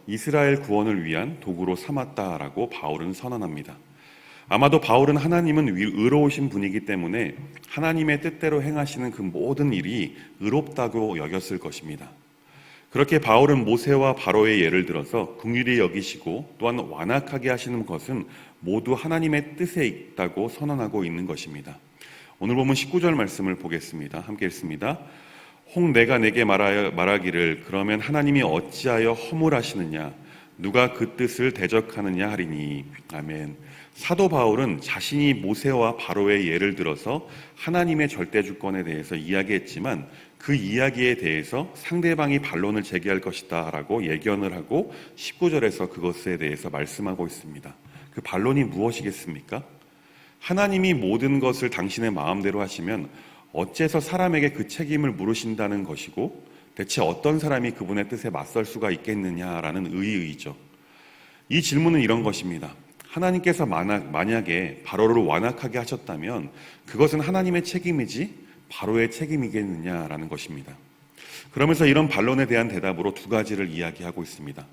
이스라엘 구원을 위한 도구로 삼았다라고 바울은 선언합니다. 아마도 바울은 하나님은 의로우신 분이기 때문에 하나님의 뜻대로 행하시는 그 모든 일이 의롭다고 여겼을 것입니다. 그렇게 바울은 모세와 바로의 예를 들어서 긍휼히 여기시고 또한 완악하게 하시는 것은 모두 하나님의 뜻에 있다고 선언하고 있는 것입니다. 오늘 본문 19절 말씀을 보겠습니다. 함께 읽습니다. 혹 내가 내게 말하기를 그러면 하나님이 어찌하여 허물하시느냐 누가 그 뜻을 대적하느냐 하리니. 아멘. 사도 바울은 자신이 모세와 바로의 예를 들어서 하나님의 절대주권에 대해서 이야기했지만 그 이야기에 대해서 상대방이 반론을 제기할 것이다 라고 예견을 하고 19절에서 그것에 대해서 말씀하고 있습니다. 그 반론이 무엇이겠습니까? 하나님이 모든 것을 당신의 마음대로 하시면 어째서 사람에게 그 책임을 물으신다는 것이고 대체 어떤 사람이 그분의 뜻에 맞설 수가 있겠느냐라는 의의죠. 이 질문은 이런 것입니다. 하나님께서 만약에 바로를 완악하게 하셨다면 그것은 하나님의 책임이지 바로의 책임이겠느냐라는 것입니다. 그러면서 이런 반론에 대한 대답으로 두 가지를 이야기하고 있습니다.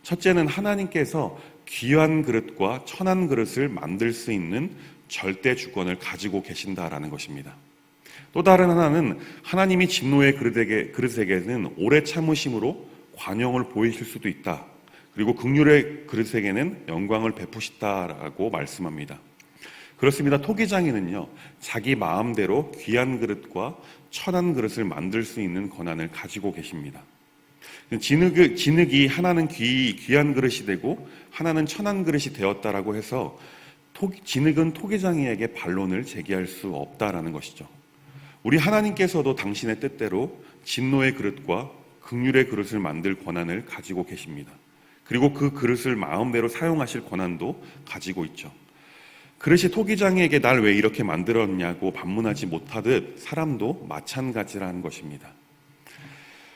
첫째는 하나님께서 귀한 그릇과 천한 그릇을 만들 수 있는 절대 주권을 가지고 계신다라는 것입니다. 또 다른 하나는 하나님이 진노의 그릇에게는 오래 참으심으로 관용을 보이실 수도 있다. 그리고 긍휼의 그릇에게는 영광을 베푸시다라고 말씀합니다. 그렇습니다. 토기장인은요, 자기 마음대로 귀한 그릇과 천한 그릇을 만들 수 있는 권한을 가지고 계십니다. 진흙이 하나는 귀한 그릇이 되고 하나는 천한 그릇이 되었다라고 해서 진흙은 토기장이에게 반론을 제기할 수 없다라는 것이죠. 우리 하나님께서도 당신의 뜻대로 진노의 그릇과 긍휼의 그릇을 만들 권한을 가지고 계십니다. 그리고 그 그릇을 마음대로 사용하실 권한도 가지고 있죠. 그릇이 토기장이에게 날 왜 이렇게 만들었냐고 반문하지 못하듯 사람도 마찬가지라는 것입니다.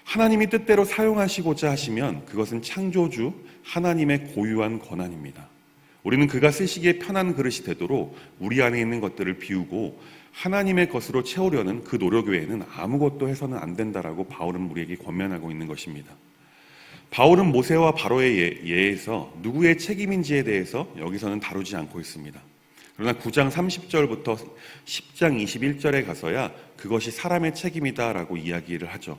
하나님이 뜻대로 사용하시고자 하시면 그것은 창조주 하나님의 고유한 권한입니다. 우리는 그가 쓰시기에 편한 그릇이 되도록 우리 안에 있는 것들을 비우고 하나님의 것으로 채우려는 그 노력 외에는 아무것도 해서는 안 된다라고 바울은 우리에게 권면하고 있는 것입니다. 바울은 모세와 바로의 예에서 누구의 책임인지에 대해서 여기서는 다루지 않고 있습니다. 그러나 9장 30절부터 10장 21절에 가서야 그것이 사람의 책임이다라고 이야기를 하죠.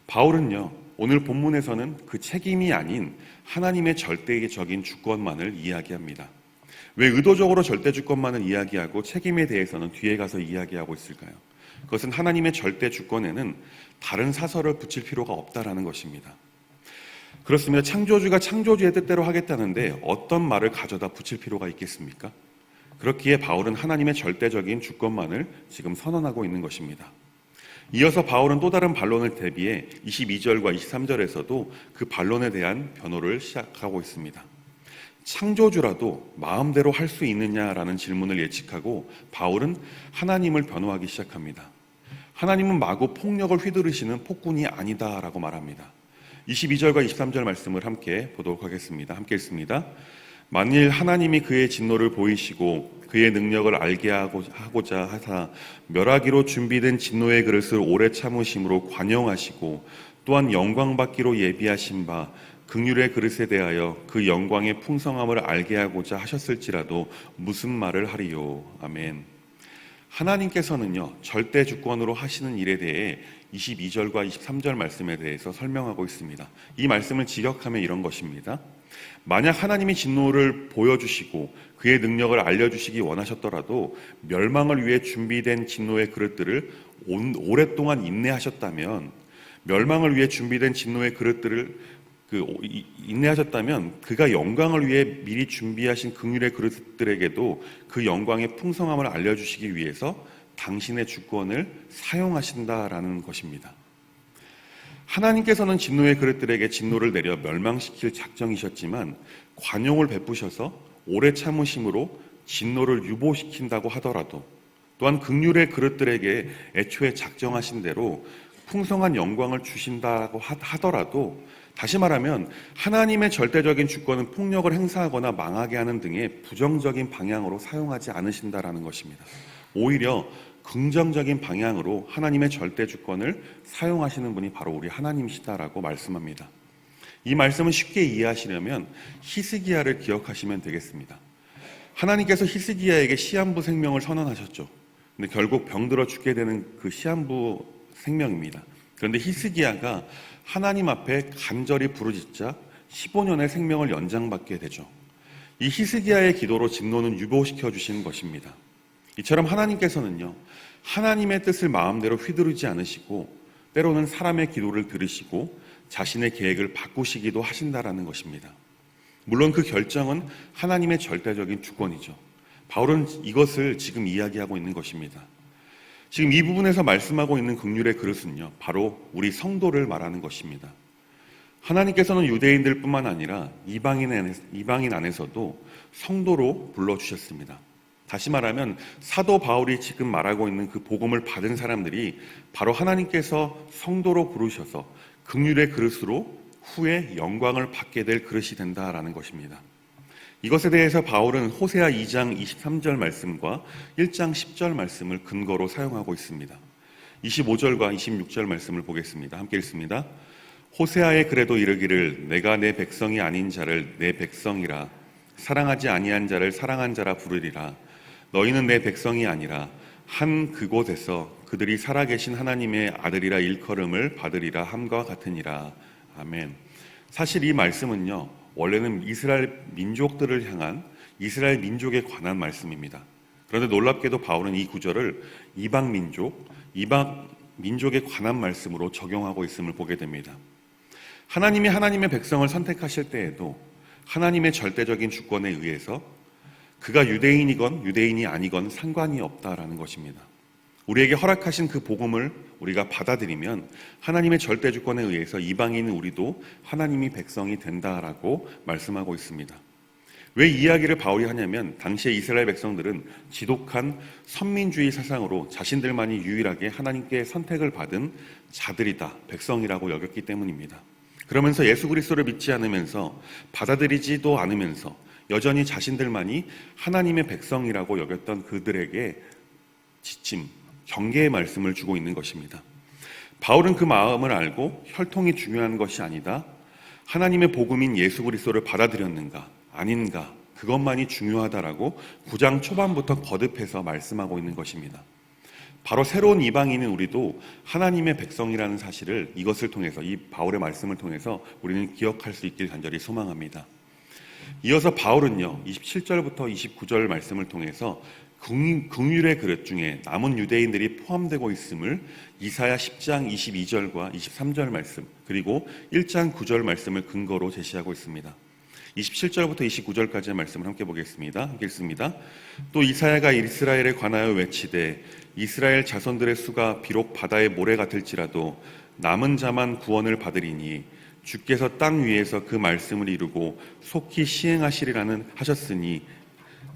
바울은요, 오늘 본문에서는 그 책임이 아닌 하나님의 절대적인 주권만을 이야기합니다. 왜 의도적으로 절대주권만을 이야기하고 책임에 대해서는 뒤에 가서 이야기하고 있을까요? 그것은 하나님의 절대주권에는 다른 사설을 붙일 필요가 없다라는 것입니다. 그렇습니다. 창조주가 창조주의 뜻대로 하겠다는데 어떤 말을 가져다 붙일 필요가 있겠습니까? 그렇기에 바울은 하나님의 절대적인 주권만을 지금 선언하고 있는 것입니다. 이어서 바울은 또 다른 반론을 대비해 22절과 23절에서도 그 반론에 대한 변호를 시작하고 있습니다. 창조주라도 마음대로 할 수 있느냐라는 질문을 예측하고 바울은 하나님을 변호하기 시작합니다. 하나님은 마구 폭력을 휘두르시는 폭군이 아니다라고 말합니다. 22절과 23절 말씀을 함께 보도록 하겠습니다. 함께 읽습니다. 만일 하나님이 그의 진노를 보이시고 그의 능력을 알게 하고자 하사 멸하기로 준비된 진노의 그릇을 오래 참으심으로 관용하시고 또한 영광받기로 예비하신 바 긍휼의 그릇에 대하여 그 영광의 풍성함을 알게 하고자 하셨을지라도 무슨 말을 하리요. 아멘. 하나님께서는요, 절대 주권으로 하시는 일에 대해 22절과 23절 말씀에 대해서 설명하고 있습니다. 이 말씀을 직역하면 이런 것입니다. 만약 하나님이 진노를 보여주시고 그의 능력을 알려주시기 원하셨더라도 멸망을 위해 준비된 진노의 그릇들을 오랫동안 인내하셨다면, 멸망을 위해 준비된 진노의 그릇들을 인내하셨다면 그가 영광을 위해 미리 준비하신 긍휼의 그릇들에게도 그 영광의 풍성함을 알려주시기 위해서 당신의 주권을 사용하신다라는 것입니다. 하나님께서는 진노의 그릇들에게 진노를 내려 멸망시킬 작정이셨지만 관용을 베푸셔서 오래 참으심으로 진노를 유보시킨다고 하더라도, 또한 긍휼의 그릇들에게 애초에 작정하신 대로 풍성한 영광을 주신다고 하더라도, 다시 말하면 하나님의 절대적인 주권은 폭력을 행사하거나 망하게 하는 등의 부정적인 방향으로 사용하지 않으신다라는 것입니다. 오히려 긍정적인 방향으로 하나님의 절대 주권을 사용하시는 분이 바로 우리 하나님이시다라고 말씀합니다. 이 말씀을 쉽게 이해하시려면 히스기야를 기억하시면 되겠습니다. 하나님께서 히스기야에게 시한부 생명을 선언하셨죠. 근데 결국 병들어 죽게 되는 그 시한부 생명입니다. 그런데 히스기야가 하나님 앞에 간절히 부르짖자 15년의 생명을 연장받게 되죠. 이 히스기야의 기도로 진노는 유보시켜 주신 것입니다. 이처럼 하나님께서는요, 하나님의 뜻을 마음대로 휘두르지 않으시고 때로는 사람의 기도를 들으시고 자신의 계획을 바꾸시기도 하신다라는 것입니다. 물론 그 결정은 하나님의 절대적인 주권이죠. 바울은 이것을 지금 이야기하고 있는 것입니다. 지금 이 부분에서 말씀하고 있는 긍휼의 그릇은요, 바로 우리 성도를 말하는 것입니다. 하나님께서는 유대인들뿐만 아니라 이방인 안에서도 성도로 불러주셨습니다. 다시 말하면 사도 바울이 지금 말하고 있는 그 복음을 받은 사람들이 바로 하나님께서 성도로 부르셔서 긍휼의 그릇으로 후에 영광을 받게 될 그릇이 된다라는 것입니다. 이것에 대해서 바울은 호세아 2장 23절 말씀과 1장 10절 말씀을 근거로 사용하고 있습니다. 25절과 26절 말씀을 보겠습니다. 함께 읽습니다. 호세아의 글에도 이르기를 내가 내 백성이 아닌 자를 내 백성이라 사랑하지 아니한 자를 사랑한 자라 부르리라. 너희는 내 백성이 아니라 한 그곳에서 그들이 살아계신 하나님의 아들이라 일컬음을 받으리라 함과 같으니라. 아멘. 사실 이 말씀은요, 원래는 이스라엘 민족들을 향한 이스라엘 민족에 관한 말씀입니다. 그런데 놀랍게도 바울은 이 구절을 이방 민족에 관한 말씀으로 적용하고 있음을 보게 됩니다. 하나님이 하나님의 백성을 선택하실 때에도 하나님의 절대적인 주권에 의해서 그가 유대인이건 유대인이 아니건 상관이 없다라는 것입니다. 우리에게 허락하신 그 복음을 우리가 받아들이면 하나님의 절대 주권에 의해서 이방인은 우리도 하나님이 백성이 된다라고 말씀하고 있습니다. 왜 이 이야기를 바울이 하냐면 당시의 이스라엘 백성들은 지독한 선민주의 사상으로 자신들만이 유일하게 하나님께 선택을 받은 자들이다, 백성이라고 여겼기 때문입니다. 그러면서 예수 그리스도를 믿지 않으면서 받아들이지도 않으면서 여전히 자신들만이 하나님의 백성이라고 여겼던 그들에게 지침, 경계의 말씀을 주고 있는 것입니다. 바울은 그 마음을 알고 혈통이 중요한 것이 아니다, 하나님의 복음인 예수 그리스도를 받아들였는가 아닌가 그것만이 중요하다라고 9장 초반부터 거듭해서 말씀하고 있는 것입니다. 바로 새로운 이방인인 우리도 하나님의 백성이라는 사실을 이것을 통해서, 이 바울의 말씀을 통해서 우리는 기억할 수 있길 간절히 소망합니다. 이어서 바울은요, 27절부터 29절 말씀을 통해서 긍휼의 그릇 중에 남은 유대인들이 포함되고 있음을 이사야 10장 22절과 23절 말씀, 그리고 1장 9절 말씀을 근거로 제시하고 있습니다. 27절부터 29절까지의 말씀을 함께 보겠습니다. 함께 읽습니다. 또 이사야가 이스라엘에 관하여 외치되 이스라엘 자손들의 수가 비록 바다의 모래 같을지라도 남은 자만 구원을 받으리니 주께서 땅 위에서 그 말씀을 이루고 속히 시행하시리라는 하셨으니,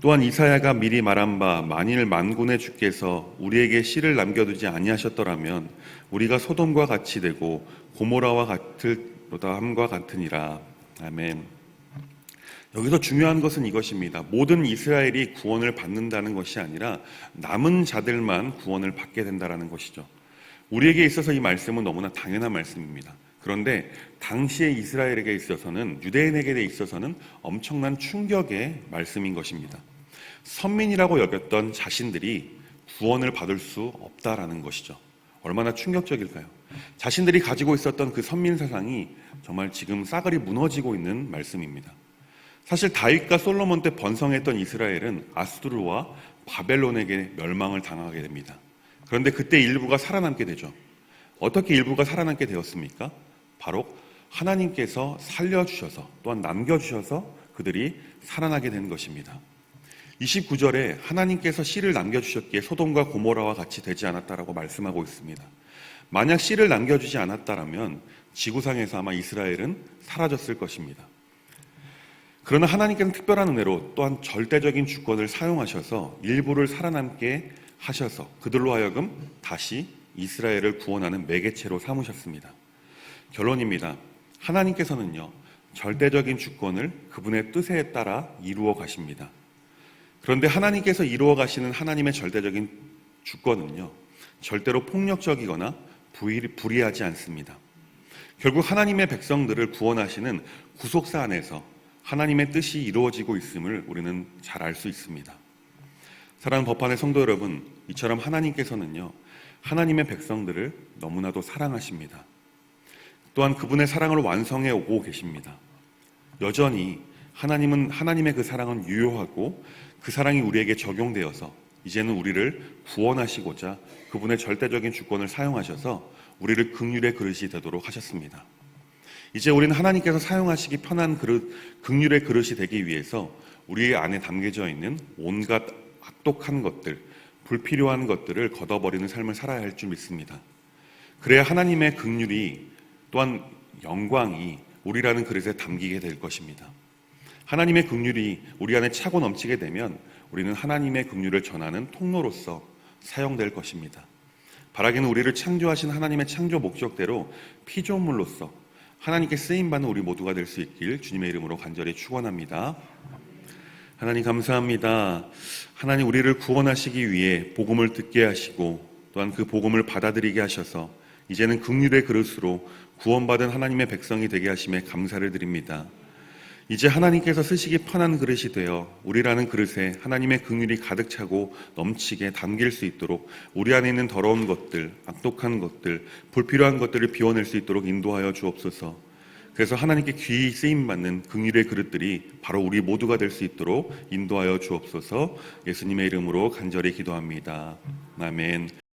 또한 이사야가 미리 말한 바 만일 만군의 주께서 우리에게 씨를 남겨두지 아니하셨더라면 우리가 소돔과 같이 되고 고모라와 같을로다 함과 같으니라. 아멘. 여기서 중요한 것은 이것입니다. 모든 이스라엘이 구원을 받는다는 것이 아니라 남은 자들만 구원을 받게 된다는 것이죠. 우리에게 있어서 이 말씀은 너무나 당연한 말씀입니다. 그런데 당시의 이스라엘에게 있어서는, 유대인에게 있어서는 엄청난 충격의 말씀인 것입니다. 선민이라고 여겼던 자신들이 구원을 받을 수 없다라는 것이죠. 얼마나 충격적일까요? 자신들이 가지고 있었던 그 선민 사상이 정말 지금 싸그리 무너지고 있는 말씀입니다. 사실 다윗과 솔로몬 때 번성했던 이스라엘은 아수르와 바벨론에게 멸망을 당하게 됩니다. 그런데 그때 일부가 살아남게 되죠. 어떻게 일부가 살아남게 되었습니까? 바로 하나님께서 살려주셔서, 또한 남겨주셔서 그들이 살아나게 된 것입니다. 29절에 하나님께서 씨를 남겨주셨기에 소돔과 고모라와 같이 되지 않았다라고 말씀하고 있습니다. 만약 씨를 남겨주지 않았다라면 지구상에서 아마 이스라엘은 사라졌을 것입니다. 그러나 하나님께서는 특별한 은혜로 또한 절대적인 주권을 사용하셔서 일부를 살아남게 하셔서 그들로 하여금 다시 이스라엘을 구원하는 매개체로 삼으셨습니다. 결론입니다. 하나님께서는요, 절대적인 주권을 그분의 뜻에 따라 이루어 가십니다. 그런데 하나님께서 이루어 가시는 하나님의 절대적인 주권은요, 절대로 폭력적이거나 불의하지 않습니다. 결국 하나님의 백성들을 구원하시는 구속사 안에서 하나님의 뜻이 이루어지고 있음을 우리는 잘 알 수 있습니다. 사랑하는 법안의 성도 여러분, 이처럼 하나님께서는요, 하나님의 백성들을 너무나도 사랑하십니다. 또한 그분의 사랑을 완성해 오고 계십니다. 여전히 하나님은, 하나님의 그 사랑은 유효하고 그 사랑이 우리에게 적용되어서 이제는 우리를 구원하시고자 그분의 절대적인 주권을 사용하셔서 우리를 긍휼의 그릇이 되도록 하셨습니다. 이제 우리는 하나님께서 사용하시기 편한 그릇, 긍휼의 그릇이 되기 위해서 우리 안에 담겨져 있는 온갖 악독한 것들, 불필요한 것들을 걷어버리는 삶을 살아야 할 줄 믿습니다. 그래야 하나님의 긍휼이 또한 영광이 우리라는 그릇에 담기게 될 것입니다. 하나님의 긍휼이 우리 안에 차고 넘치게 되면 우리는 하나님의 긍휼을 전하는 통로로서 사용될 것입니다. 바라기는 우리를 창조하신 하나님의 창조 목적대로 피조물로서 하나님께 쓰임받는 우리 모두가 될 수 있길 주님의 이름으로 간절히 축원합니다. 하나님 감사합니다. 하나님 우리를 구원하시기 위해 복음을 듣게 하시고 또한 그 복음을 받아들이게 하셔서 이제는 긍휼의 그릇으로 구원받은 하나님의 백성이 되게 하심에 감사를 드립니다. 이제 하나님께서 쓰시기 편한 그릇이 되어 우리라는 그릇에 하나님의 긍휼이 가득 차고 넘치게 담길 수 있도록 우리 안에 있는 더러운 것들, 악독한 것들, 불필요한 것들을 비워낼 수 있도록 인도하여 주옵소서. 그래서 하나님께 귀히 쓰임받는 긍휼의 그릇들이 바로 우리 모두가 될 수 있도록 인도하여 주옵소서. 예수님의 이름으로 간절히 기도합니다. 아멘.